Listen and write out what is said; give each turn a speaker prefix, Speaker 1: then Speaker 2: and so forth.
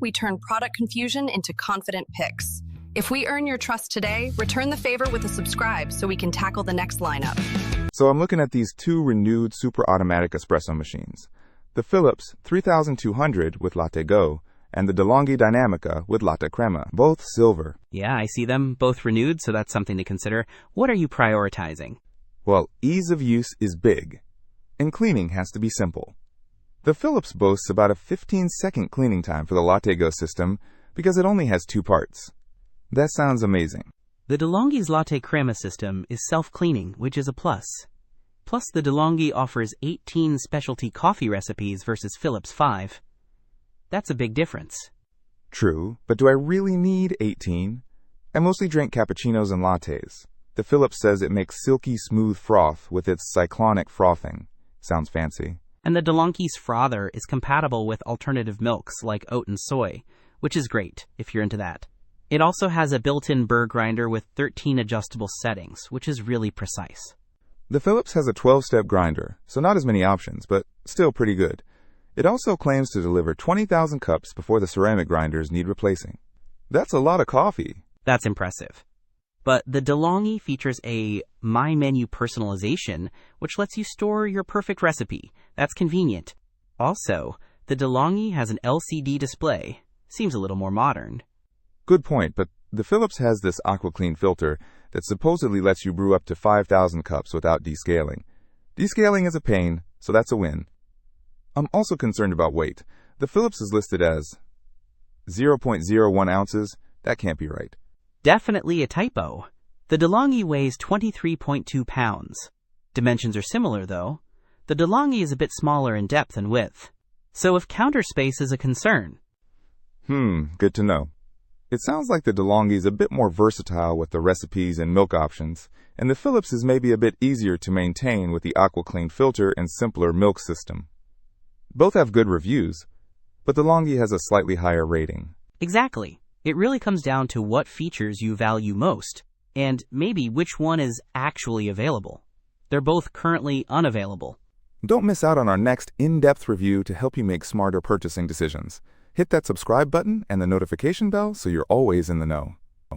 Speaker 1: we turn product confusion into confident picks. If we earn your trust today, return the favor with a subscribe so we can tackle the next lineup.
Speaker 2: So I'm looking at these two renewed super-automatic espresso machines. The Philips 3200 with LatteGo and the De'Longhi Dinamica with Latte Crema, both silver.
Speaker 3: Yeah, I see them, both renewed, so that's something to consider. What are you prioritizing?
Speaker 2: Well, ease of use is big, and cleaning has to be simple. The Philips boasts about a 15-second cleaning time for the LatteGo system because it only has two parts. That sounds amazing.
Speaker 3: The De'Longhi's Latte Crema system is self-cleaning, which is a plus. Plus, the De'Longhi offers 18 specialty coffee recipes versus Philips' 5. That's a big difference.
Speaker 2: True, but do I really need 18? I mostly drink cappuccinos and lattes. The Philips says it makes silky smooth froth with its cyclonic frothing. Sounds fancy.
Speaker 3: And the De'Longhi's frother is compatible with alternative milks like oat and soy, which is great if you're into that. It also has a built-in burr grinder with 13 adjustable settings, which is really precise.
Speaker 2: The Philips has a 12-step grinder, so not as many options, but still pretty good. It also claims to deliver 20,000 cups before the ceramic grinders need replacing. That's a lot of coffee.
Speaker 3: That's impressive. But the De'Longhi features a My Menu personalization, which lets you store your perfect recipe. That's convenient. Also, the De'Longhi has an LCD display. Seems a little more modern.
Speaker 2: Good point, but the Philips has this AquaClean filter that supposedly lets you brew up to 5,000 cups without descaling. Descaling is a pain, so that's a win. I'm also concerned about weight. The Philips is listed as 0.01 ounces. That can't be right.
Speaker 3: Definitely a typo. The De'Longhi weighs 23.2 pounds. Dimensions are similar, though. The De'Longhi is a bit smaller in depth and width. So if counter space is a concern.
Speaker 2: Good to know. It sounds like the De'Longhi is a bit more versatile with the recipes and milk options, and the Philips is maybe a bit easier to maintain with the AquaClean filter and simpler milk system. Both have good reviews, but the De'Longhi has a slightly higher rating.
Speaker 3: Exactly. It really comes down to what features you value most, and maybe which one is actually available. They're both currently unavailable.
Speaker 2: Don't miss out on our next in-depth review to help you make smarter purchasing decisions. Hit that subscribe button and the notification bell so you're always in the know.